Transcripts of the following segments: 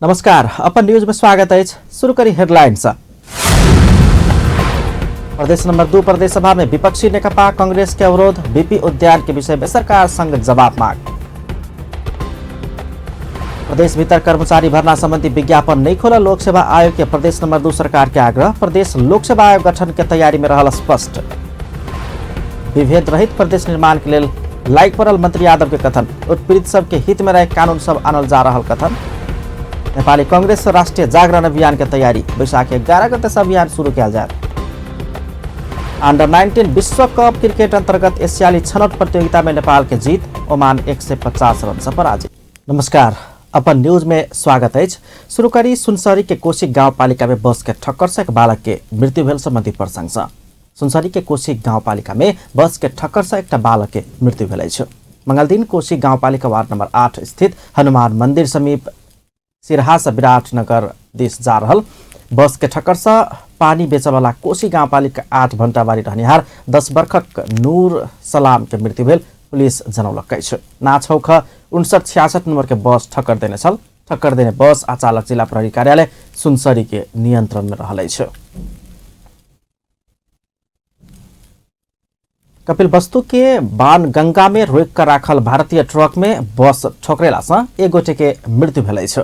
नमस्कार, अपन न्यूज में स्वागत है। शुरू करी हेडलाइंस। प्रदेश नंबर 2 प्रदेश सभा में विपक्षी नेकपा कांग्रेस के अवरोध, बीपी उद्यान के विषय में सरकार संग जवाब मांग। प्रदेश भीतर कर्मचारी भर्ना संबंधी विज्ञापन नहीं खोला लोक सेवा आयोग के प्रदेश नंबर 2 सरकार के आग्रह, प्रदेश लोक सेवा आयोग गठन के तैयारी में रहल स्पष्ट। विभेद रहित प्रदेश निर्माण के लिए लाइक पड़ल मंत्री यादव के कथन, उत्पीड़ित सब के हित में रह कानून सब आनल जा रहा कथन। नेपाली कांग्रेस राष्ट्रीय जागरण अभियान की तैयारी, वैशाख 11 गते से अभियान शुरू किया जाए। अंडर 19 विश्व कप क्रिकेट अंतर्गत एशियाली छनौट प्रतियोगिता में नेपाल के जीत, ओमान 150 रन से पराजित। नमस्कार, अपन न्यूज में स्वागत है। शुरू करी सुनसरी के कोशी गाउँपालिका में बस के ठक्कर से एक बालक के मृत्यु भेल संबंधी प्रसंग से। सुनसरी के कोशी गाउँपालिका में बस के ठक्कर से एक बालक के मृत्यु भेल छ। मंगलदिन कोशी गाउँपालिका वार्ड नंबर 8 स्थित हनुमान मंदिर समीप सिरहा से विराटनगर दिश जा रहल बस के ठक्कर से पानी बेचवाला कोशी गाउँपालिका 8 भंटाबारी रहनिहार 10 वर्षक नूर सलाम के मृत्यु भेल पुलिस जनौलकै छ। नाछौख 5966 नंबर के बस ठक्कर देने छल। ठक्कर देने बस अचालक जिला प्रहरी कार्यालय सुनसरी के नियंत्रण में रहलै छ। कपिल वस्तु के बाणगंगा में रोक कर राखल भारतीय ट्रक में बस ठोकरेला से एक गोटे के मृत्यु भेलै छ।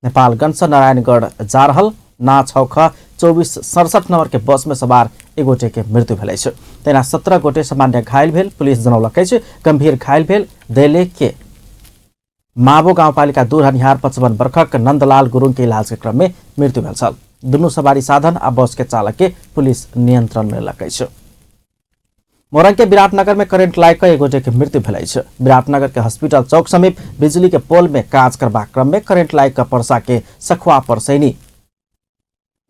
नेपालगंज से नारायणगढ़ जा रहल नाछौख 2467 नंबर के बस में सवार एक गोटे के मृत्यु भेलै छ। तेना 17 गोटे सामान्य घायल भेल पुलिस जनौलकै छ। गंभीर घायल भेल दैले के मावो गाउँपालिका 2 रहनिहार 55 वर्षक नंदलाल गुरुङ के इलाज के क्रम में मृत्यु भेल छल। दुनू सवारी साधन आ बस के चालक के पुलिस नियंत्रण में लकै छ। मोरंग के विराटनगर में करंट लाग एक गोटे के मृत्यु भेलै छ। विराटनगर के हॉस्पिटल चौक समीप बिजली के पोल में काज करबा क्रम में करंट लाग पर्सा के सखुआ परसैनी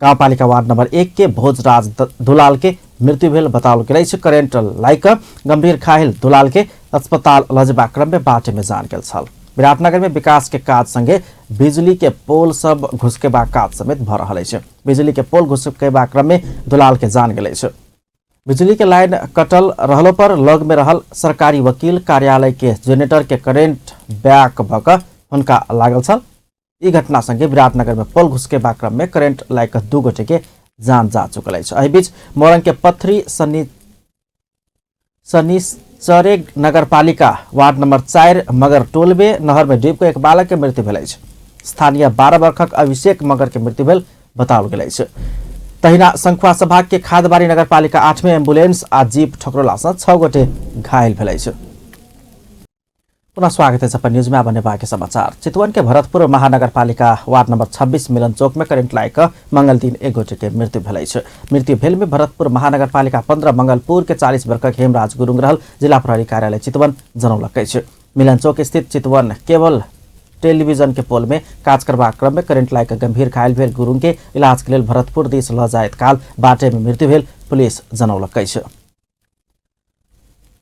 गाउँपालिका वार्ड नंबर 1 के भोजराज दुलाल के मृत्यु भेल बताओल गेलै छ। करंट लाग गंभीर घायल दुलाल के अस्पताल लजबा क्रम में बाटे में जान गेल छल। विराटनगर में विकास के काज संगे बिजली के पोल सब घुसकेबा काज समेत भ रहल छ। बिजली के पोल घुसकेबा क्रम में दुलाल के जान गेलै छ। बिजली के लाइन कटल रहलो पर लग में रहल सरकारी वकील कार्यालय के जनरेटर के करेंट बैक भक हुनका लागल छल। ई घटना संगे विराटनगर में पोल घुसकेबा क्रम में करेंट लाग 2 गोटे के जान जा चुकल छ। एहि बीच मोरंग के पथरी शनिचरे नगरपालिका वार्ड नंबर 4 मगर टोल में नहर में डूब एक बालक के मृत्यु भेल छ। स्थानीय 12 वर्षक अभिषेक मगर के मृत्यु भेल बताओल गेल छ। तहिना संखुआ सभा के खादबारी नगरपालिका 8 में एम्बुलेंस आ जीप ठोकरला से 6 गोटे घायल भेलै छ। पुनः स्वागत है अपन न्यूज में। अब नेपाल के समाचार। चितवन के भरतपुर महानगरपालिका वार्ड नंबर 26 मिलन चौक में करंट लाग मंगल दिन एक गोटे के मृत्यु भेलै छ। मृत्यु भेल में भरतपुर महानगरपालिका 15 मंगलपुर के 40 वर्षक हेमराज गुरुङ रहल जिला प्रहरी कार्यालय चितवन जनौलकै छ। मिलन चौक स्थित चितवन केबल टेलीविजन के पोल में काज करबा क्रम में करंट लाग गंभीर घायल भेल गुरुङ के इलाज के लिए भरतपुर दिश ल जायत काल बाटे में मृत्यु भेल पुलिस जनौलकै छ।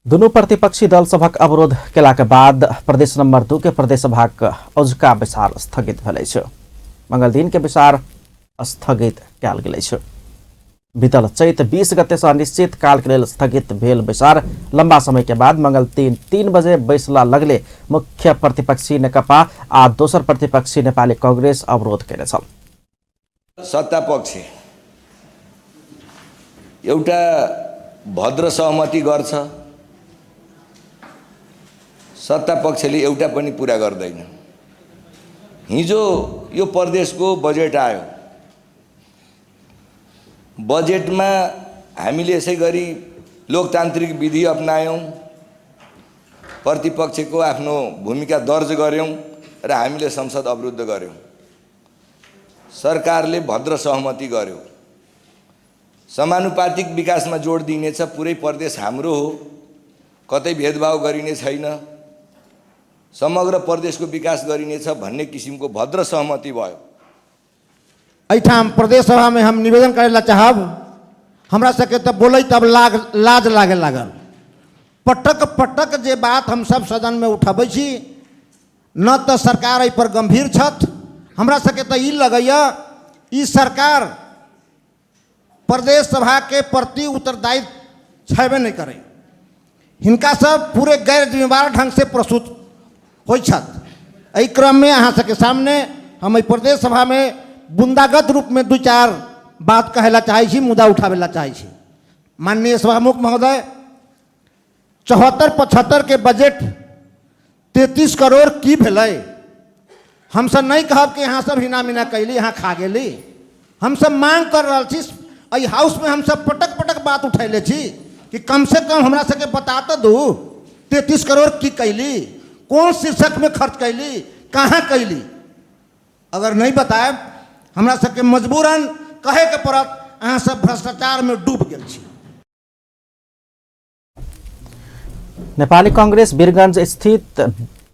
दुनू प्रतिपक्षी दल सभक अवरोध केला के बाद प्रदेश नंबर 2 के प्रदेश सभाक अजुका बैसार स्थगित भेलै छ। मंगल दिन के बैसार स्थगित कयल गेलै छ। बीतल चैत 20 गते से अनिश्चित काल के लिए स्थगित भेल बैसार लंबा समय के बाद मंगल 3 बजे बैसला लगले मुख्य प्रतिपक्षी नेकपा आ दोसर प्रतिपक्षी नेपाली कांग्रेस अवरोध केने छल। सत्ता पक्ष एउटा भद्र सहमति गर्छ, सत्ता पक्षले एउटा पनि पूरा गर्दैन। हिजो यो प्रदेशको बजेट आयो, बजेट में हामीले यसै गरी लोकतान्त्रिक विधि अपनायौं, प्रतिपक्ष को आफ्नो भूमिका दर्ज गर्यौं र हामीले संसद अवरुद्ध गर्यौं। सरकारले भद्र सहमति गर्यो, समानुपातिक विकास में जोड दिनेछ, पुरै प्रदेश हाम्रो हो, कतै भेदभाव गरिने छैन, समग्र प्रदेश को विकास गरिनेछ भन्ने किसिमको भद्र सहमति भयो। एठाम प्रदेश सभा में हम निवेदन करेला चाहब, हमरा सके तो बोले तब लाज लागे लागल। पटक पटक जे बात हम सब सदन में उठाबै छी, न तो सरकार एहि पर गंभीर छथ। हमरा सके तो ई लगैया ई सरकार प्रदेश सभा के प्रति उत्तरदायी छेबे नहीं करे। हिनका सब पूरे गैर जिम्मेवार ढंग से प्रस्तुत होइ छथ। एहि क्रम में अहाँ सबके सामने हम प्रदेश सभा में बुंदागत रूप में 2-4 बात कहेला चाहे छी, मुद्दा उठावेला चाहे छी। माननीय सभामुख महोदय, 74-75 के बजट 33 करोड़ की भेलै? हम सब नहीं कहब कि यहाँ सब हिना मिना कैली, यहाँ खा गेली। हम सब मांग कर रहा छी, अई हाउस में हम सब पटक पटक बात उठैले छी कि कम से कम हमरा सबके बता तो दू 33 करोड़ की कैली, कौन शीर्षक में खर्च कैली, कहाँ कैली। अगर नहीं बताए हमरा सबके मजबूरन कहे के पड़त अहाँ सब भ्रष्टाचार में डूब गेल छी। नेपाली कांग्रेस वीरगंज स्थित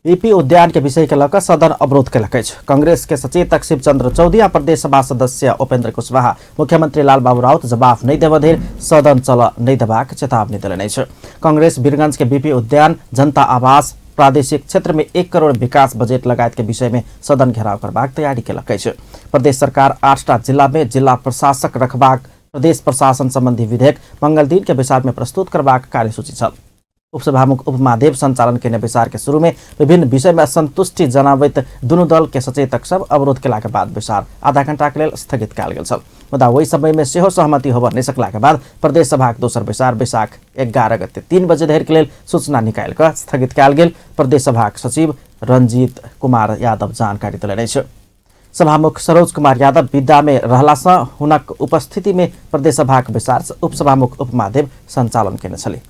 बीपी उद्यान के विषय के लक सदन अवरोध केलक अछि। कांग्रेस के सचेतक शिवचंद्र चौधरी आ प्रदेश सभा सदस्य उपेन्द्र कुशवाहा मुख्यमंत्री लालबाबू राउत जवाफ नहीं देबा धरि सदन चल नहीं देबाक चेतावनी देलनि अछि। कांग्रेस वीरगंज के बीपी उद्यान, जनता आवास, प्रादेशिक क्षेत्र में 1 करोड़ विकास बजेट लगायत के विषय में सदन घेराव करबाक तैयारी केलक अछि। प्रदेश सरकार 8टा जिला में जिला प्रशासक रखबाक प्रदेश प्रशासन संबंधी विधेयक मंगल दिन के विचार में प्रस्तुत करबाक कार्यसूची छल। उपसभामुख उपमहादेव संचालन के विचार के शुरू में विभिन्न विषय में असंतुष्टि जनावैत दुनू दल के सचेतक सब अवरोध केला के बाद विचार आधा घंटा के लेल स्थगित कयल गेल छल। मुदा वही समय में सेहो सहमति होबऽ नहि सकला के बाद प्रदेश सभा के दोसर विचार बैसाख 11 गते 3 बजे धरि के लेल सूचना निकालि कऽ स्थगित कयल गेल। प्रदेश सभा के सचिव रंजीत कुमार यादव जानकारी देलनि अछि। सभामुख सरोज कुमार यादव विदा में रहला सँ हुनक उपस्थिति में प्रदेश सभा के विचार उपसभामुख उपमहादेव संचालन केने छलीह।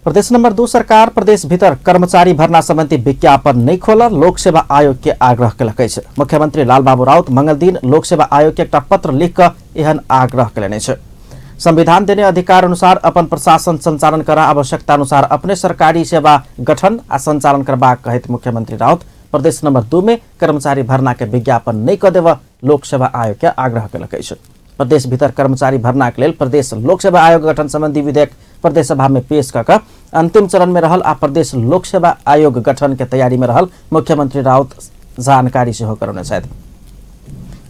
प्रदेश नंबर 2 सरकार प्रदेश भीतर कर्मचारी भर्ना संबंधी विज्ञापन नहीं खोल लोक सेवा आयोग के आग्रह केलक अछि। मुख्यमंत्री लालबाबू राउत मंगल दिन लोक सेवा आयोग के एकटा पत्र लिख कऽ एहन आग्रह केलनि अछि। संविधान देने अधिकार अनुसार अपन प्रशासन संचालन कर आवश्यकता अनुसार अपने सरकारी सेवा गठन आ संचालन करबाक कहैत मुख्यमंत्री राउत प्रदेश नंबर 2 में कर्मचारी भर्ना के विज्ञापन नहीं कऽ देबऽ लोक सेवा आयोग के आग्रह केलक अछि। प्रदेश भीतर कर्मचारी भर्ना के लेल प्रदेश लोक सेवा आयोग गठन संबंधी विधेयक प्रदेश सभा में पेश कऽ अंतिम चरण में रहल आ प्रदेश लोक सेवा आयोग गठन के तैयारी में रहल मुख्यमंत्री राउत जानकारी सेहो करौने छथि।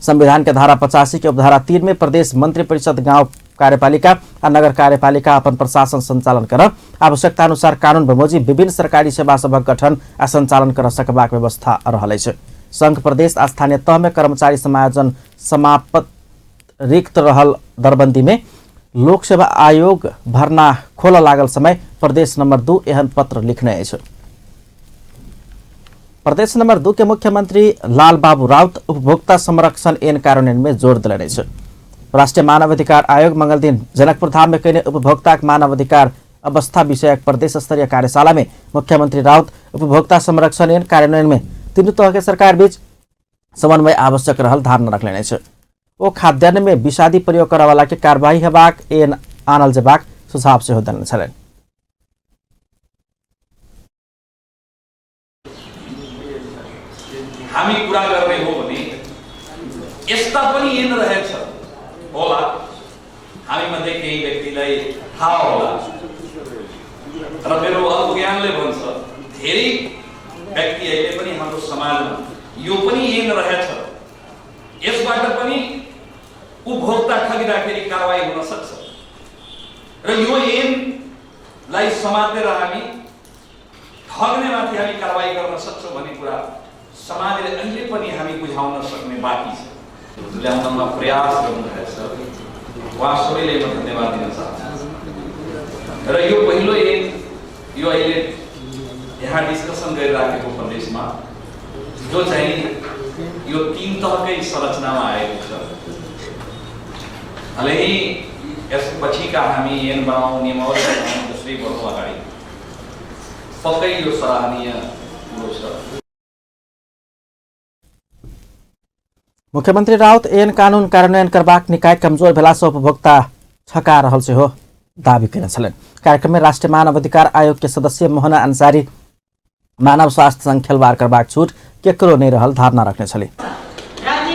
संविधान के धारा 85 के उपधारा 3 में प्रदेश मंत्री परिषद गांव कार्यपालिका आ नगर कार्यपालिका अपन प्रशासन संचालन कर आवश्यकता अनुसार कानून बमोजी विभिन्न सरकारी सेवा सभक गठन आ संचालन कर सकबाक व्यवस्था रहल अछि। संघ प्रदेश आ स्थानीय तह में कर्मचारी समायोजन समाप्त रिक्त रहल दरबंदी में लोक सेवा आयोग भर्ना खोल लागल समय प्रदेश नंबर 2 एहन पत्र लिखने अछि। प्रदेश नंबर 2 के मुख्यमंत्री लालबाबू राउत उपभोक्ता संरक्षण एन कार्यान्वयन में जोर दिलनि अछि। राष्ट्रीय मानवाधिकार आयोग मंगल दिन जनकपुर धाम में कयने उपभोक्ता मानवाधिकार अवस्था विषयक प्रदेश स्तरीय कार्यशाला में मुख्यमंत्री राउत उपभोक्ता संरक्षण एन कार्यान्वयन में तीनों तह के सरकार बीच समन्वय आवश्यक रहल धारणा रखलनि अछि। ओ खाद्यान्न में विषादी प्रयोग करय वाला के कार्यवाही हेबाक एन आनल जेबाक सुझाव सेहो देने छलनि। हामी कुरा गर्ने हो भने यस्ता पनि एन रहेछ होला, हामी मध्ये केही व्यक्तिलाई थाहा होला र मेरो अज्ञानले भन्छ धेरै व्यक्ति अहिले पनि हाम्रो समाजमा यो पनि एन रहेछ, यसबाट पनि उपभोक्ता ठगिँदाखेरि कारवाही हुन सक्छ र यो एनलाई समातेर हामी ठग्नेमाथि हामी कारवाही गर्न सक्छौँ भन्ने कुरा समाजले अहिले पनि हामी बुझाउन सक्ने बाँकी छ। ल्याउनमा प्रयास गर्नुहुँदैछ, उहाँ सबैले म धन्यवाद दिन चाहन्छु। र यो पहिलो एन यो अहिले यहाँ डिस्कसन गरिराखेको प्रदेशमा जो चाहिँ यो 3 तहकै संरचनामा आएको छ। हालै यसपछिका हामी एन बनाउँ नियमावली बनाउँ जसरी बढ्नु अगाडि पक्कै यो सराहनीय कुरो छ। मुख्यमंत्री राउत एन कानून कार्यान्वयन करबाक निकाय कमजोर भेला से उपभोक्ता छका रहल सेहो दावी केने छलनि। कार्यक्रम में राष्ट्रीय मानव अधिकार आयोग के सदस्य मोहना अंसारी मानव स्वास्थ्य संग खेलवाड़ करबाक छूट केकरो नहीं रहल धारणा रखने छले। राज्य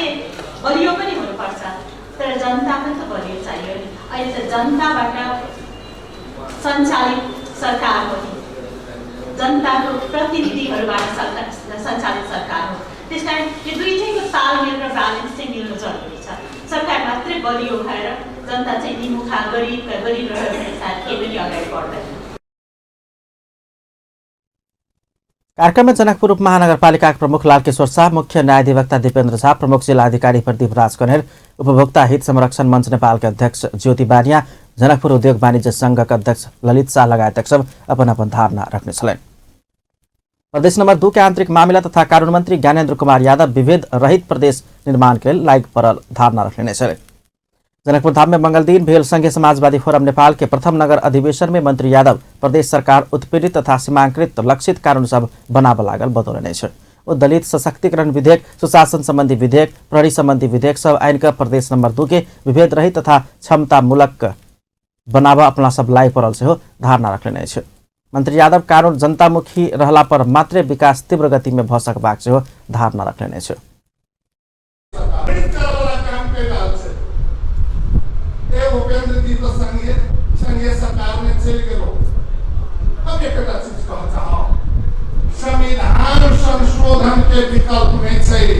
बलियो पनि हुनुपर्छ, तर जनता पनि त बलियो चाहियो। अहिले त जनताबाट सञ्चालित सरकार हो, जनताको प्रतिनिधिहरूबाट सञ्चालित सरकार हो। त्यस कारण यो दुईटैको तालमेल र ब्यालेन्स चाहिँ मिल्न जरुरी छ। सरकार मात्रै बलियो भएर जनता चाहिँ निमुखा गरिब रह्यो भने साथ केही पनि अगाडि बढ्दैन। कार्यक्रम में जनकपुर उपमहानगरपालिका प्रमुख लालकेश्वर शाह, मुख्य न्यायाधिवक्ता दीपेन्द्र झा, प्रमुख जिला अधिकारी प्रदीप राज कनेर, उपभोक्ता हित संरक्षण मंच नेपाल के अध्यक्ष ज्योति बानिया, जनकपुर उद्योग वाणिज्य संघ का अध्यक्ष ललित शाह लगायत सब अपन अपन धारणा रखने छन्। प्रदेश नंबर 2 के आंतरिक मामला तथा कानून मंत्री ज्ञानेन्द्र कुमार यादव विभेद रहित प्रदेश निर्माण के लिए लायक परल धारणा रखने छन्। जनकपुर धाम में मंगल दिन भेल संघीय समाजवादी फोरम नेपाल के प्रथम नगर अधिवेशन में मंत्री यादव प्रदेश सरकार उत्पीड़ित तथा सीमांकृत लक्षित कानून सब बनाब लागल बतौलने छ। ओ दलित सशक्तिकरण विधेयक, सुशासन संबंधी विधेयक, प्रहरी संबंधी विधेयक सब आइन का प्रदेश नंबर 2 के विभेद रहित तथा क्षमतामूलक बनाब अपना सब लायक परल से हो धारणा रखने छ। मंत्री यादव कानून जनतामुखी रहला पर मात्रै विकास तीव्र गति में भ सकबाक से हो धारणा रखने छ। भूपेन्द्र जी को संघीय सरकार ने चल गयो। अब एक चीज कह चाहो, संविधान संशोधन के विकल्प में चाहिए।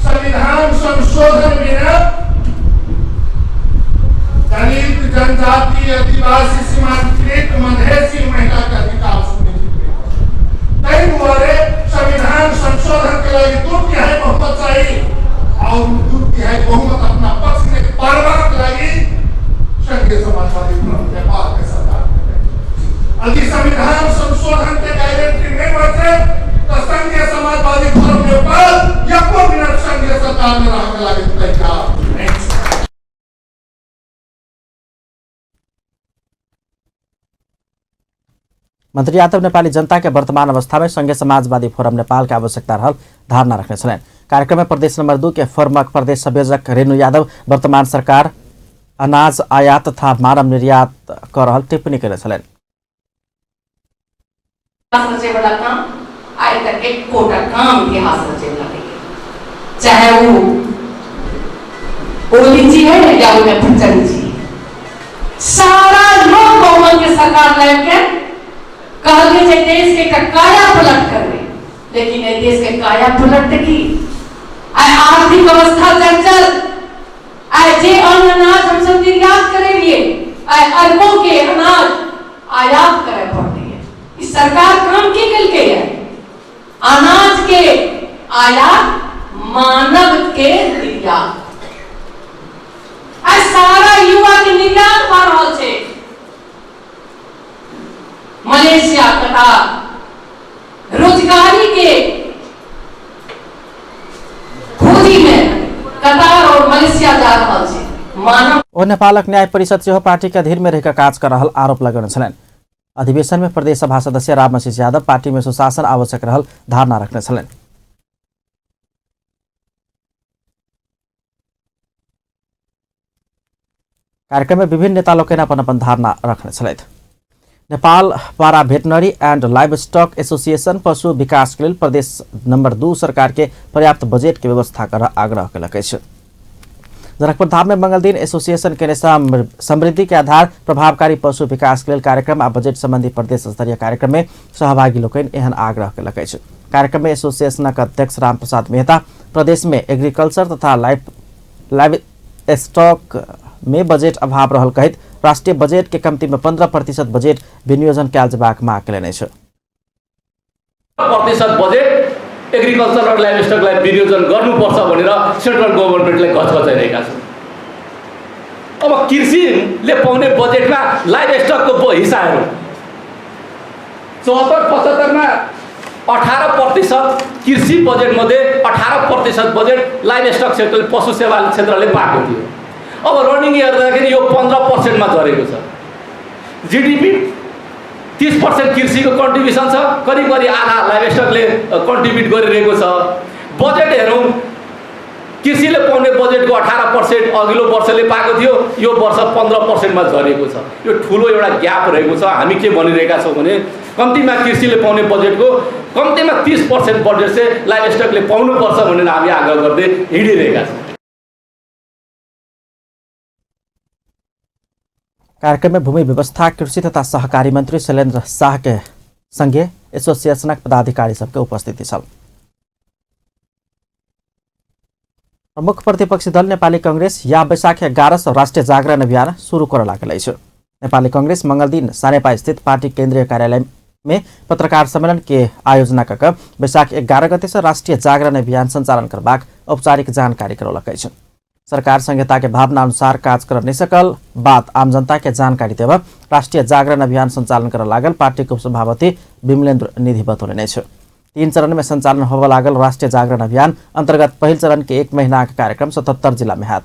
संविधान संशोधन बिना दलित, जनजाति, आदिवासी, सीमांकृत, मधेसी महिला का अधिकार सुनिश्चित नहीं। तय द्वारे संविधान संशोधन के लिए 2/3 बहुमत चाहिए और 2/3 बहुमत अपना पक्ष में पारवान लगी संघीय समाजवादी फोरम नेपाल के सरकार ने। यदि संविधान संशोधन के गारंटी नहीं बचे तो संघीय समाजवादी फोरम नेपाल या कोई मिनट संघीय सरकार में रहने लगे तैयार नहीं। मंत्री यादव नेपाली जनता के वर्तमान अवस्था में संघीय समाजवादी फोरम नेपाल की आवश्यकता रहल धारणा रखने छन्। कार्यक्रम में प्रदेश नंबर 2 के फोरमक प्रदेश संयोजक रेणु यादव वर्तमान सरकार अनाज आयात तथा मानव निर्यात कर रहल टिप्पणी करे छन्। चाहे वो ओली जी है या वो फुचन जी, सारा लोग बहुमत के सरकार लेके कहल जे देश के काया पलट कर रहे, लेकिन ये देश के काया पलट की आर्थिक अवस्था चंचल जे अनाज हम सब निर्यात करेंगे, अरबों के अनाज आयात करे पड़ते हैं। इस सरकार काम की कल के है अनाज के आयात, मानव के निर्यात। सारा युवा के निर्यात कर रहा है मलेशिया, कतार, रोजगारी के खोजी में कतार और मलेशिया जा रहा है। मानव ओ नेपालक न्याय परिषद से पार्टी के अधीन में रहकर कार्य कर रहल आरोप लगाने छन्। अधिवेशन में प्रदेश सभा सदस्य रामसिंह यादव पार्टी में सुशासन आवश्यक रहल धारणा रखने छन्। कार्यक्रम में विभिन्न नेता लोग अपन अपन धारणा रखने छन्। नेपाल पारा veterinary and live stock association पशु विकास के लिए प्रदेश नंबर 2 सरकार के पर्याप्त बजेट की व्यवस्था कर आग्रह कलक। जनकपुर धाम में मंगल दिन एसोसिएशन के समृद्धि के आधार प्रभावकारी पशु विकास के लिए कार्यक्रम आ बजेट संबंधी प्रदेश स्तरीय कार्यक्रम में सहभागी लोग एहन आग्रह कलक। कार्यक्रम में एसोसिएशन अध्यक्ष राम प्रसाद मेहता प्रदेश में एग्रीकल्चर तथा लाइव स्टॉक में बजेट अभाव रहल कहित राष्ट्रीय बजेट के कम्ती में 15% बजेट विनियोजन कैल जबाक माग कयलनि छ। 15% बजेट एग्रीकल्चर र लाइभ स्टकलाई विनियोजन गर्नुपर्छ भनेर सेन्ट्रल गभर्नमेन्टले घचघचाइरहेका छन्। अब कृषिले पाउने बजेटमा लाइभ स्टकको हिस्सा हेरौँ, 74-75 मा 18% कृषि बजेट मध्ये 18% बजेट लाइभ स्टक क्षेत्रले पशु सेवा क्षेत्रले पाएको थियो। अब रनिङ हेर्दाखेरि यो 15% मा झरेको छ। जीडीपी 30% कृषिको कन्ट्रिब्युसन छ, करिब आधा लाइभ स्टकले कन्ट्रिब्युट गरिरहेको छ। बजेट हेरौँ, कृषिले पाउने बजेटको 18% अघिल्लो वर्षले पाएको थियो, यो वर्ष 15% मा झरेको छ। यो ठुलो एउटा ग्याप रहेको छ। हामी के भनिरहेका छौँ भने कम्तीमा कृषिले पाउने बजेटको कम्तीमा 30% बजेट चाहिँ लाइभ स्टकले पाउनुपर्छ भनेर हामी आग्रह गर्दै हिँडिरहेका छौँ। कार्यक्रम में भूमि व्यवस्था, कृषि तथा सहकारी मंत्री शैलेन्द्र शाह के संगे एसोसिएशन पदाधिकारी सबके उपस्थिति छल। प्रमुख प्रतिपक्षी दल नेपाली कांग्रेस या वैशाख 11 से राष्ट्रिय जागरण अभियान शुरू कर लागल अछि। नेपाली कांग्रेस मंगल दिन सानेपा स्थित पार्टी केंद्रीय कार्यालय में पत्रकार सम्मेलन के आयोजना कर वैशाख 11 गते से राष्ट्रिय जागरण अभियान संचालन करबाक औपचारिक जानकारी करौलक अछि। सरकार संहिता के भावना अनुसार काज कर नहीं सकल बात आम जनता के जानकारी देव राष्ट्रिय जागरण अभियान संचालन कर लागल पार्टी के उपसभापति विमलेन्द्र निधि बतौले छ। 3 चरण में संचालन होब लागल राष्ट्रिय जागरण अभियान अंतर्गत पहिल चरण के 1 महीना के कार्यक्रम 77 जिला में हाथ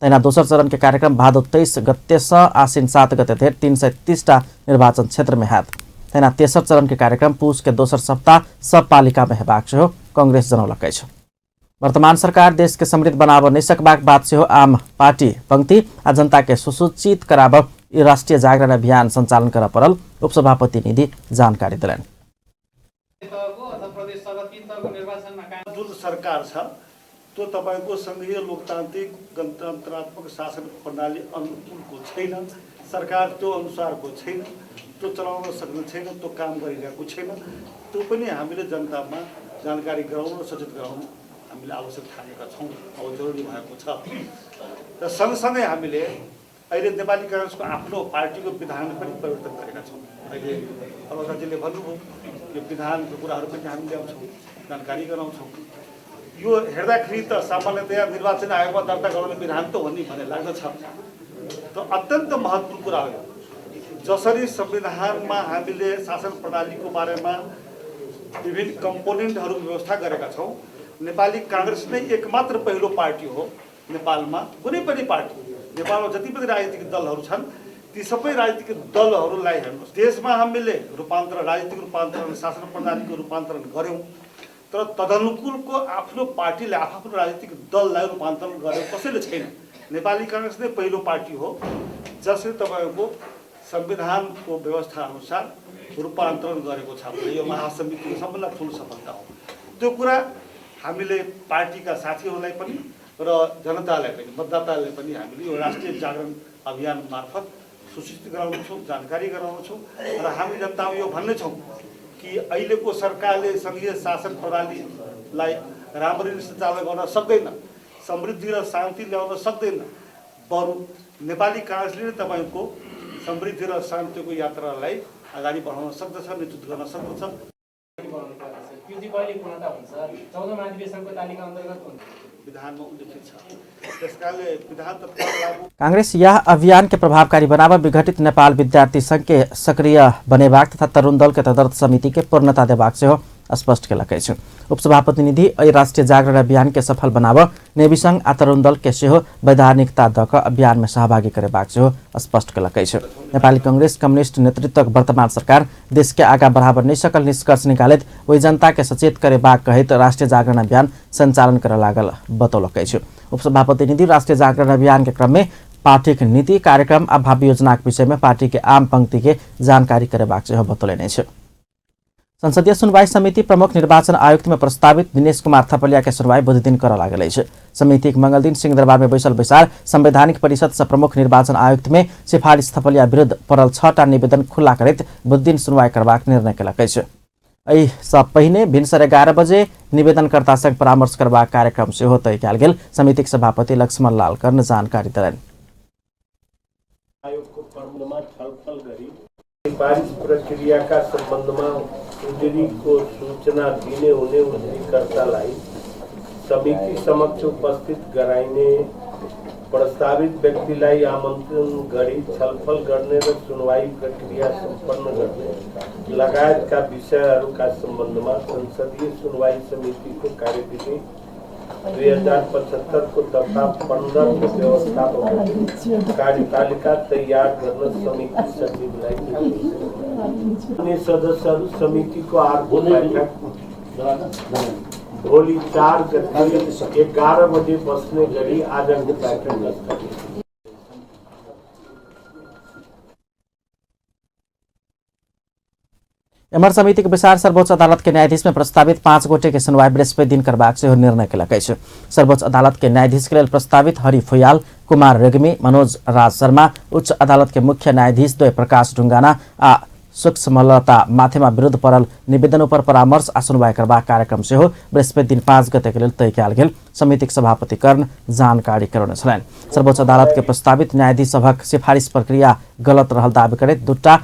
तैना दोसर चरण के कार्यक्रम भादो 23 गते से आश्विन 7 गते धरि 330 निर्वाचन क्षेत्र में हाथ तैना तेसर चरण के कार्यक्रम पुष के दोसर सप्ताह सब पालिका में हेबाक सेहो कांग्रेस जनौलक अछि। वर्तमान सरकार देश के समृद्ध बनाब नहीं सकबाक बात सेहो आम पार्टी पंक्ति आ जनता के सुसूचित कराब ई राष्ट्रिय जागरण अभियान संचालन कर पड़ल उपसभापति निधि जानकारी दिलैन। जुन सरकार छ त्यो तपाईको संघीय लोकतान्त्रिक गणतन्त्रात्मक शासन प्रणाली अनुकूलको छैन। सरकार त्यो अनुसारको छैन, त्यो चलाउन सक्ने छैन, त्यो काम गरिरहेको छैन। त्यो पनि हामीले जनतामा जानकारी गराउन सचेत गराउन हामीले आवश्यक ठानेका छौँ, अब जरुरी भएको छ। र सँगसँगै हामीले अहिले नेपाली कांग्रेसको आफ्नो पार्टीको विधान पनि परिवर्तन गरेका छौँ। अहिले अरुणाजीले भन्नुभयो यो विधानको कुराहरू पनि हामी ल्याउँछौँ, जानकारी गराउँछौँ। यो हेर्दाखेरि त सामान्यतया निर्वाचन आयोगमा दर्ता गराउने विधान त हो नि भन्ने लाग्दछ। त अत्यन्त महत्त्वपूर्ण कुरा हो। जसरी संविधानमा हामीले शासन प्रणालीको बारेमा विभिन्न कम्पोनेन्टहरू व्यवस्था गरेका छौँ, नेपाली कांग्रेस नै एकमात्र पहिलो पार्टी हो नेपालमा। कुनै पनि पार्टी नेपालमा जति पनि राजनीतिक दलहरू छन् ती सबै राजनीतिक दलहरूलाई हेर्नुहोस्, देशमा हामीले रूपान्तरण, राजनीतिक रूपान्तरण, शासन प्रणालीको रूपान्तरण गऱ्यौँ, तर तदनुकूलको आफ्नो पार्टीले आफ्नो राजनीतिक दललाई रूपान्तरण गरेको कसैले छैन। नेपाली कांग्रेस नै पहिलो पार्टी हो जसले तपाईँको संविधानको व्यवस्था अनुसार रूपान्तरण गरेको छ। यो महासमितिको सबभन्दा ठुलो सफलता हो। त्यो कुरा हामीले पार्टीका साथीहरूलाई पनि र जनतालाई पनि, मतदातालाई पनि हामीले यो राष्ट्रिय जागरण अभियान मार्फत सूचित गराउँछौँ, जानकारी गराउँछौँ। र हामी जनतामा यो भन्ने छौँ कि अहिलेको सरकारले संघीय शासन प्रणालीलाई राम्ररी सञ्चालन गर्न सक्दैन, समृद्धि र शान्ति ल्याउन सक्दैन। बरु नेपाली कांग्रेसले नै तपाईँको समृद्धि र शान्तिको यात्रालाई अगाडि बढाउन सक्दछ, नेतृत्व गर्न सक्दछ। विधानमा उल्लेखित छ। त्यसकारणले विधान तत्काल लागू। कांग्रेस यह अभियान के प्रभावकारी बनाव विघटित नेपाल विद्यार्थी संघ के सक्रिय बनेबाक तथा तरुण दल के तदर्थ समिति के पूर्णता देबाक सेहो स्पष्ट केलक अछि। उपसभापति निधि एहि राष्ट्रिय जागरण अभियान के सफल बनाव नेवी संघ आ तरुण दल के सेहो वैधानिकता द क अभियान में सहभागी करेबाक सेहो स्पष्ट केलक अछि। नेपाली कांग्रेस कम्युनिस्ट नेतृत्वक वर्तमान सरकार देश के आगा बढ़ाब नहीं सकल निष्कर्ष निकालैत वही जनता के सचेत करेबाक कहैत राष्ट्रिय जागरण अभियान संचालन कर लागल बतौलक अछि। उपसभापति निधि राष्ट्रिय जागरण अभियान के क्रम में पार्टी नीति कार्यक्रम आ भावी योजना के विषय में पार्टी के आम पंक्ति के जानकारी करेबाक सेहो बतौलने अछि। संसदीय सुनवाई समिति प्रमुख निर्वाचन आयुक्त में प्रस्तावित दिनेश कुमार थपलिया के सुनवाई बुध दिन कर लागल अछि। समिति मंगल दिन सिंहदरबार में बैसल बैसार संवैधानिक परिषद से प्रमुख निर्वाचन आयुक्त में सिफारिश थपलिया विरुद्ध पड़ल 6टा निवेदन खुला करैत बुध दिन सुनवाई करबाक निर्णय केलक अछि। एहि सँ पहिने भिनसर 11 बजे निवेदनकर्ता संग परामर्श करबाक कार्यक्रम सेहो तय कयल गेल समितिक सभापति लक्ष्मण लाल कर्ण जानकारी देलनि। आयोगको फर्ममा छलफल गरी सिफारिश प्रक्रियाका सम्बन्धमा उजुरीको सूचना दिने हुने उजुरीकर्तालाई समिति समक्ष उपस्थित गराइने, प्रस्तावित व्यक्तिलाई आमन्त्रण गरी छलफल गर्ने र सुनवाई प्रक्रिया सम्पन्न गर्ने लगायतका विषयहरूका सम्बन्धमा संसदीय सुनवाई समितिको कार्यविधि 2075 को दफा 15 को व्यवस्थापक कार्यतालिका तैयार गर्न समिति सचिवलाई सदस्यहरू समितिको अर्को बैठक भोलि 4 गते 11 बजे बस्ने गरी आजको बैठक स्थगित। एमर समिति के विचार सर्वोच्च अदालत के न्यायाधीश में प्रस्तावित 5 गोटे के सुनवाई बृहस्पति दिन करबाक सेहो निर्णय केलक अछि। सर्वोच्च अदालत के न्यायाधीश के लेल प्रस्तावित हरि फुयाल, कुमार रेग्मी, मनोज राज शर्मा, उच्च अदालत के मुख्य न्यायाधीश द्वय प्रकाश ढुंगाना आ सूक्ष्मलता माथेमा विरोध परल निवेदन पर परामर्श आ सुनवाई करबाक कार्यक्रम से हो बृहस्पति दिन 5 गते के लेल तय कयल गेल। समितिक सभापति कर्ण जानकारी करौने छलनि। सर्वोच्च अदालत के प्रस्तावित न्यायाधीश सभक सिफारिश प्रक्रिया गलत रहल दावी करैत 2टा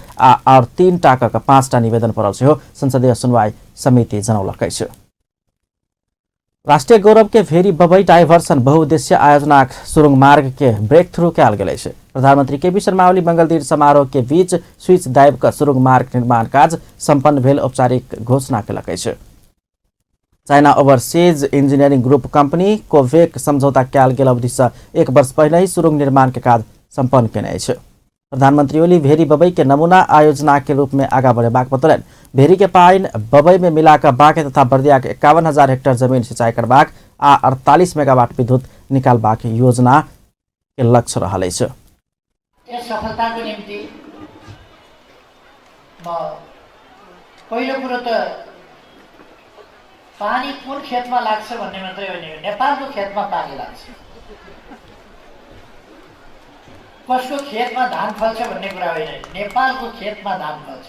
और 3टा कऽ 5टा निवेदन परल से हो संसदीय सुनवाई समिति जनौलकै छ। राष्ट्रीय गौरव के भेरी बबई डाइभर्सन बहुउद्देश्य आयोजना सुरुंग मार्ग के ब्रेक थ्रू कयल गेल छै। प्रधानमंत्री केपी शर्मा ओली मंगल दिन समारोह के बीच स्विच डाइव का सुरुंग मार्ग निर्माण कार्य संपन्न भेल औपचारिक घोषणा कयलक छै। China overseas engineering group company Covec समझौता कयल गेल अवधि से 1 वर्ष पहले ही सुरुंग निर्माण के कार्य संपन्न केने छै। प्रधानमंत्री ओली भेरी बबई के नमूना आयोजना के रूप में आगा बढ़ेबाक बतौलनि। भेरी के पाइन बबई में मिलाकर बाँके तथा बर्दिया के 51,000 हेक्टेयर जमीन सिंचाई करबाक आ 48 मेगावाट विद्युत निकालबाक योजना के लक्ष्य रहल अछि। यस सफलताको निम्ति म पहिलो कुरो त पानी कुन खेतमा लाग्छ भन्ने मात्रै होइन, नेपालको खेतमा पानी लाग्छ। कसको खेतमा धान फल्छ भन्ने कुरा होइन, नेपालको खेतमा धान फल्छ।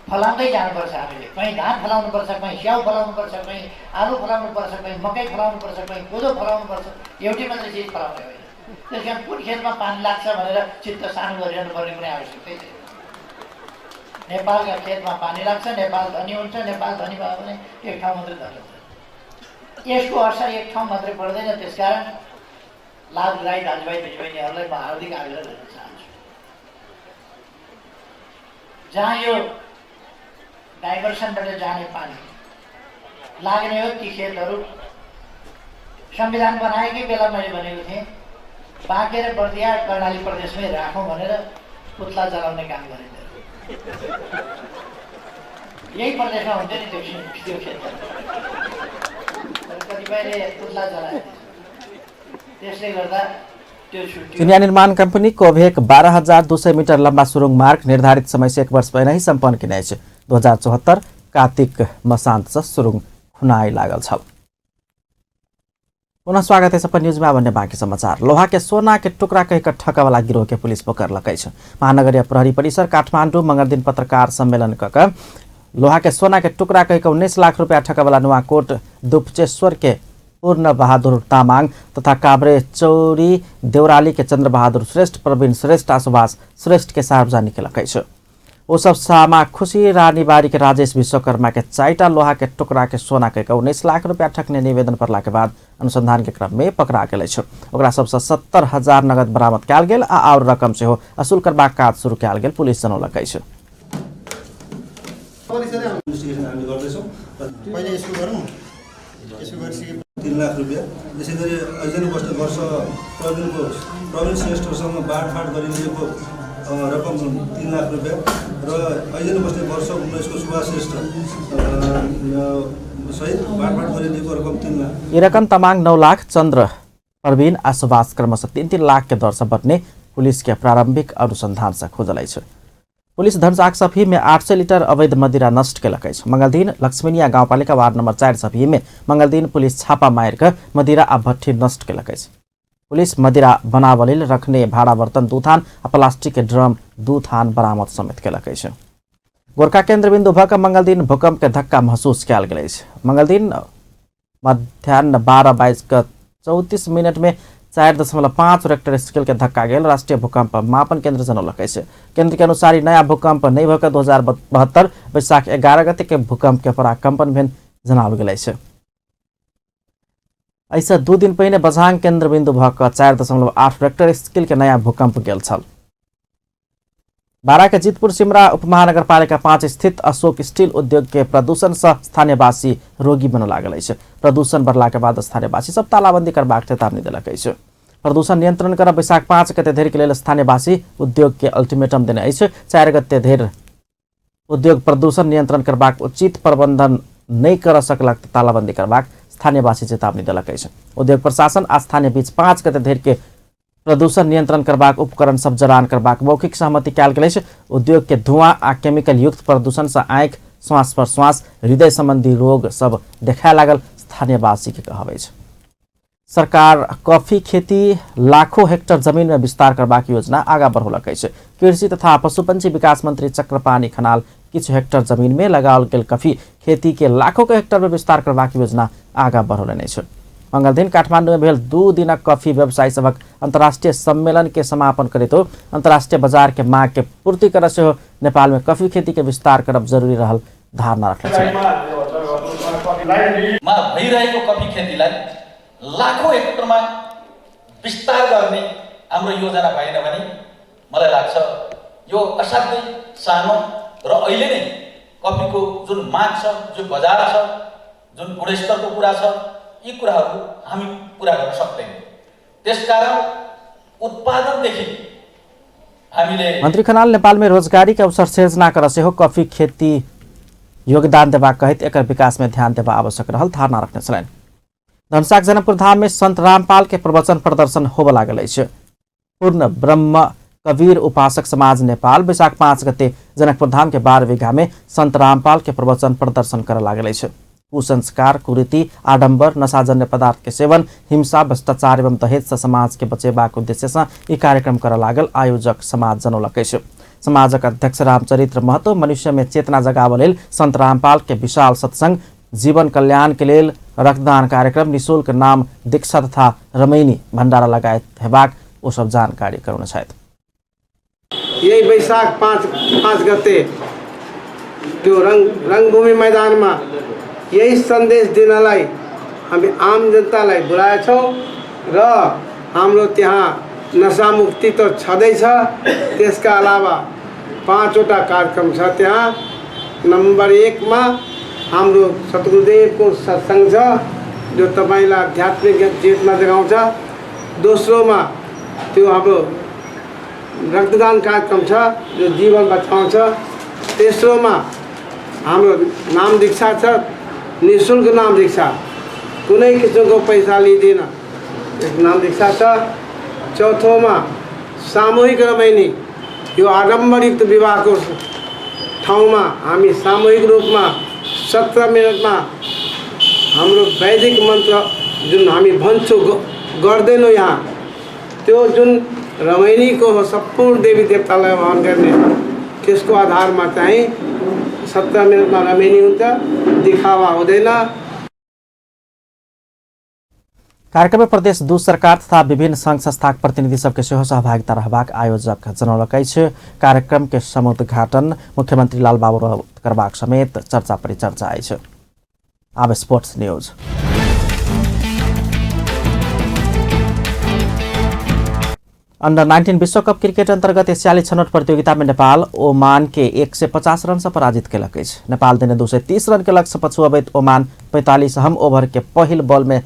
फलाउँदै जानुपर्छ हामीले। कहीँ धान फलाउनुपर्छ, कहीँ स्याउ फलाउनुपर्छ, कहीँ आलु फलाउनुपर्छ, कहीँ मकै फलाउनुपर्छ, कहीँ कोदो फलाउनुपर्छ। एउटै मात्रै चिज फलाउने होइन। त्यस कारण कुन खेतमा पानी लाग्छ भनेर चित्त सानो गरिरहनु पर्ने कुनै आवश्यकतै छैन। नेपालका खेतमा पानी लाग्छ, नेपाल धनी हुन्छ। नेपाल धनी भयो भने एक ठाउँ मात्रै धनी हुन्छ। यसको असर एक ठाउँ मात्रै पर्दैन। त्यसकारण लाभ राई दाजुभाइ दिदीबहिनीहरूलाई म हार्दिक आग्रह गर्न चाहन्छु। जहाँ यो डाइभर्सनबाट जाने पानी लाग्ने हो ती खेतहरू संविधान बनाएकै बेला मैले भनेको थिएँ बाँके र बर्दिया कर्णाली प्रदेशमै राखौँ भनेर पुत्ला जलाउने काम गरिँदैन। यही प्रदेशमा हुन्थ्यो नि त्यो खेत, कतिपयले पुत्ला जलाए। त्यसले गर्दा त्यो छुट्टी। चिनिया निर्माण कंपनी कोवेक 12,200 मीटर लंबा सुरुंग मार्ग निर्धारित समय से 1 वर्ष पहले ही संपन्न किने छै। 2074 कार्तिक मसांत से सुरुंग खुनाई लागल छल। पुनः स्वागत है सपन न्यूज में। भन्ने बाँकी समाचार। लोहा के सोना के टुकड़ा कहिकर ठकवाला गिरोह के पुलिस पकड़लकै छ। महानगरीय प्रहरी परिसर काठमाडौँ मंगल दिन पत्रकार सम्मेलन कऽ लोहा के सोना के टुकड़ा कहिकर 19 लाख रुपया ठकवाला नुवाकोट दुपचेश्वर के पूर्ण बहादुर तामाङ तथा काभ्रे चौरी देउराली के चंद्र बहादुर श्रेष्ठ, प्रवीण श्रेष्ठ आ सुभाष श्रेष्ठ के सार्वजनिक केलकै छ। ओ सब सामा खुशी रानीबारी के राजेश विश्वकर्मा के 4टा लोहा के टुकड़ा के सोना के 19 लाख रुपया ठकने निवेदन परला के बाद अनुसंधान के क्रम में पकड़ा गेल छ। ओकरा सबसे 70,000 नगद बरामद कयल गेल आ और रकम से हो असूल करबाक काज शुरू कयल गेल पुलिस जनौलकै छ। यसो गरिसके 3 लाख रुपैयाँ। यसै गरी ऐजनी बस्ने वर्ष प्रवीण श्रेष्ठसँग बाँडफाँड गरिदिएको रकम 3 लाख रुपैयाँ र ऐजनी बस्ने वर्ष 19 को सुभाष श्रेष्ठ सहित बाँडफाँड गरिदिएको रकम 3 लाख। ये रकम तमाङ 9 लाख, चंद्र, प्रवीण आ सुभाष क्रमशः 3-3 लाख के दर से बटने पुलिस के प्रारंभिक अनुसंधान से खोजलै छ। पुलिस धनसाक सफी में 800 लीटर अवैध मदिरा नष्ट केलकै छ। मंगलदिन लक्ष्मीनिया गाउँपालिका वार्ड नंबर 4 सफी में मंगलदिन पुलिस छापा मार कर मदिरा आ भट्ठी नष्ट केलकै छ। पुलिस मदिरा बनावलिल रखने भाड़ा बर्तन 2 थान आ प्लास्टिक के ड्रम 2 थान बरामद समेत केलकै छ। गोरखा केन्द्रबिन्दु भऽ कऽ मंगलदिन भूकंप के धक्का महसूस कयल गेल छ। मंगलदिन मध्याह्न 12:34 में 4.5 रेक्टर स्केल के धक्का गेल। राष्ट्रीय भूकंप मापन केंद्र जनौलकै छै। केंद्र के अनुसार नया भूकंप नहीं भऽ कऽ 2072 वैशाख 11 गते के भूकंप के पराकंपन भेल जनाओल गेल छै। ऐसा 2 दिन पहिने बझाङ केंद्र बिंदु भऽ कऽ 4.8 रेक्टर स्केल के नया भूकंप गेल छल। बारा के जीतपुर सिमरा उपमहानगरपालिका 5 स्थित अशोक स्टील उद्योग के प्रदूषण से स्थानीयवासी रोगी बन लागल छै। प्रदूषण बढ़ला के बाद स्थानीयवासी सब तालाबंदी करबाक चेतावनी देलक छै। प्रदूषण नियंत्रण कर वैशाख 5 गते धरि के लेल स्थानीयवासी उद्योग के अल्टीमेटम देने छै। 4 गते धरि उद्योग प्रदूषण नियंत्रण करबाक उचित प्रबंधन नहीं कर सकलक तालाबंदी करबाक स्थानीयवासी चेतावनी देलक छै। उद्योग प्रशासन आ स्थानीय बीच 5 गते धरि के प्रदूषण नियंत्रण करबाक उपकरण सब जरान करबाक मौखिक सहमति कयल गेल छै। उद्योग के धुआं आ केमिकल युक्त प्रदूषण से आँखि, श्वास प्रश्वास, हृदय संबंधी रोग सब देखा लागल स्थानीयवासी के कहबै छै। सरकार कॉफी खेती लाखों हेक्टर जमीन में विस्तार करबाक योजना आगा बढ़ौलक अछि। कृषि तथा पशुपंछी विकास मंत्री चक्रपाणी खनाल किछु हेक्टर जमीन में लगाओल गेल कॉफी खेती के लाखों के हेक्टर में विस्तार करबाक योजना आगा बढ़ौलनि अछि। मंगल दिन काठमांडू में भेल 2 दिनक कॉफी व्यवसायी सबक अंतर्राष्ट्रीय सम्मेलन के समापन करैत अंतर्राष्ट्रीय बाजार के मांग के पूर्ति करय सेहो नेपाल में कॉफी खेती के विस्तार करब जरूरी रहल धारणा रखने छन्। भइरहेको कफी खेतीलाई लाखौं हेक्टरमा विस्तार गर्ने हाम्रो योजना भएन भने मलाई लाग्छ यो असाध्यै सानो र अहिले नै कफीको जुन माग छ, जुन बजार छ, जुन गुणस्तरको कुरा छ, यी कुराहरू हामी पूरा गर्न सक्दैनौँ। त्यसकारण उत्पादनदेखि हामीले मंत्री खनाल नेपाल में रोजगारी के अवसर सृजना कर सेहो कॉफी खेती योगदान देवा कहित एकर विकास में ध्यान देवा आवश्यक रहल धारणा रखने छलनि। धनसाक जनकपुर धाम में संत रामपाल के प्रवचन प्रदर्शन होब लागल अछि। पूर्ण ब्रह्म कबीर उपासक समाज नेपाल वैशाख 5 गते जनकपुर धाम के 12 बीघा में संत रामपाल के प्रवचन प्रदर्शन कर लागल अछि। कुसंस्कार, कुरीति, आडंबर, नशाजन्य पदार्थ के सेवन, हिंसा, भ्रष्टाचार एवं दहेज से समाज के बचेबाक उद्देश्य से ई कार्यक्रम कर लागल आयोजक समाज जनौलक अछि। समाजक अध्यक्ष रामचरित्र महतो मनुष्य में चेतना जगाव लेल संत रामपाल के विशाल सत्संग, जीवन कल्याण के लेल रक्तदान कार्यक्रम, निःशुल्क नाम दीक्षा तथा रमैनी भण्डारा लगायत हेबाक ओ सब जानकारी कराउन छथि। यही वैशाख 5 गते त्यो रंगभूमि मैदान में यही संदेश दिनलाई हामी आम जनतालाई बोलाएछौँ र हाम्रो त्यहाँ नशा मुक्ति तो छँदैछ, त्यसका अलावा 5 वटा कार्यक्रम छ। त्यहाँ नंबर 1 में हाम्रो सतगुरुदेव को सत्संग छ जो तपाईलाई आध्यात्मिक चेतना जगाउँछ। दोस्रो में त्यो हाम्रो रक्तदान कार्यक्रम छ जो जीवन बचाउँछ। तेस्रो में हाम्रो नाम दीक्षा छ, निःशुल्क नाम दीक्षा, कुनै किसिमको पैसा लिँदैन, एक नाम दीक्षा छ। चौथो में सामूहिक रमैनी, यो आडम्बरयुक्त विवाहको ठाउँमा हामी सामूहिक रूपमा 17 मिनट में हाम्रो वैदिक मन्त्र जुन हामी भन्छौँ गर्दैनौँ यहाँ, त्यो जुन रमैनीको हो सम्पूर्ण देवी देवतालाई आह्वान गर्ने, त्यसको आधारमा चाहिँ 17 मिनट में रमैनी हुन्छ, दिखावा हुँदैन। कार्यक्रम में प्रदेश 2 सरकार तथा विभिन्न संघ संस्थाक प्रतिनिधि सबके सेहो सहभागिता रहबाक आयोजक जनौलक अछि। कार्यक्रम के समुद्घाटन मुख्यमंत्री लालबाबू करबाक समेत चर्चा परिचर्चा अछि। अब स्पोर्ट्स न्यूज। अंडर 19 विश्व कप क्रिकेट अंतर्गत एशियाली छनौट प्रतियोगिता में नेपाल ओमान के 150 रन से पराजित केलक अछि। नेपाल दिने 230 रन के लक्ष्य पछुअबैत ओमान 45 अहम ओभर के पहिल बॉल में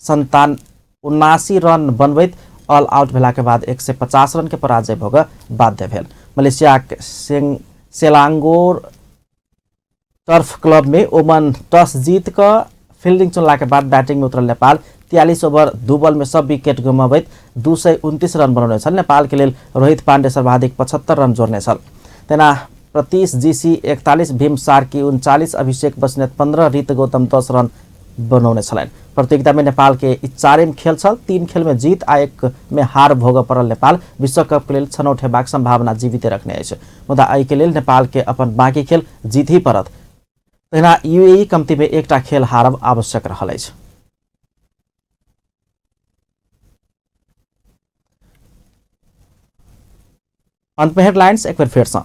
79 रन बनबैत ऑल आउट भेला के बाद 150 रन के पराजय भोग बाध्य भेल। मलेशिया के सेलांगोर टर्फ क्लब में ओमान टॉस जीत कर फील्डिंग चुनला के बाद बैटिंग में उतरल नेपाल 43 ओवर 2 बॉल में सब विकेट गुमाबैत 229 रन बनौने छल। नेपाल के लिए रोहित पांडे सर्वाधिक 75 रन जोड़ने छल। तेना प्रतीश जीसी 41, भीम सार्की 39, अभिषेक बस्नेत 15, रीत गौतम 10 रन बनौने छलैन। प्रतियोगिता में नेपाल के 4 खेल छल, 3 खेल में जीत आ 1 में हार भोग पड़ल। नेपाल विश्व कप के लिए छनौट हेबाक संभावना जीवित रखने अछि, मुदा एहि के लिए नेपाल के अपन बाकी खेल जीत ही पड़त। तेना यूएई कम्ती में 1टा खेल हारब आवश्यक रहल अछि। अंत में हेडलाइंस एक बार फिर से।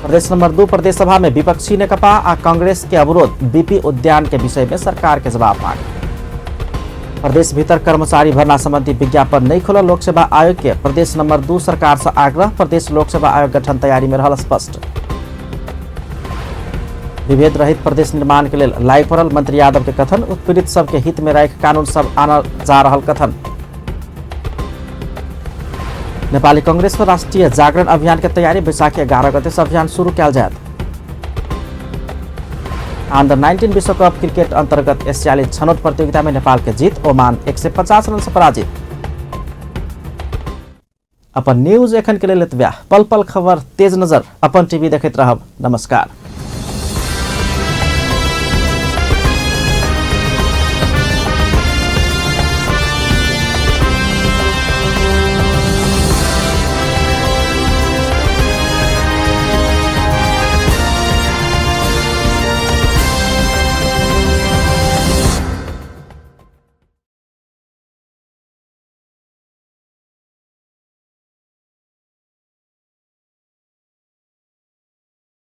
प्रदेश नंबर 2 प्रदेश सभा में विपक्षी नेकपा आ कांग्रेस के अवरोध, बीपी उद्यान के विषय में सरकार के जवाब मांग। प्रदेश भीतर कर्मचारी भर्ना संबंधी विज्ञापन नहीं खोला लोक सेवा आयोग के, प्रदेश नंबर 2 सरकार से आग्रह, प्रदेश लोक सेवा आयोग गठन तैयारी में रहल स्पष्ट। विभेद रहित प्रदेश निर्माण के लिए लायक पड़ल मंत्री यादव के कथन, उत्पीड़ित सबके हित में राखि कानून सब आनल जा रहल कथन। नेपाली कांग्रेस पर राष्ट्रीय जागरण अभियान के तैयारी, बैशाखी 11 गते से अभियान शुरू किया जाए। अंडर 19 विश्व कप क्रिकेट अंतर्गत एशियाली छनौट प्रतियोगिता में नेपाल के जीत, ओमान 150 रन से पराजित। अपन न्यूज एखन के लिए एतबे। पल पल खबर तेज नजर अपन टीवी देखैत रहब। नमस्कार।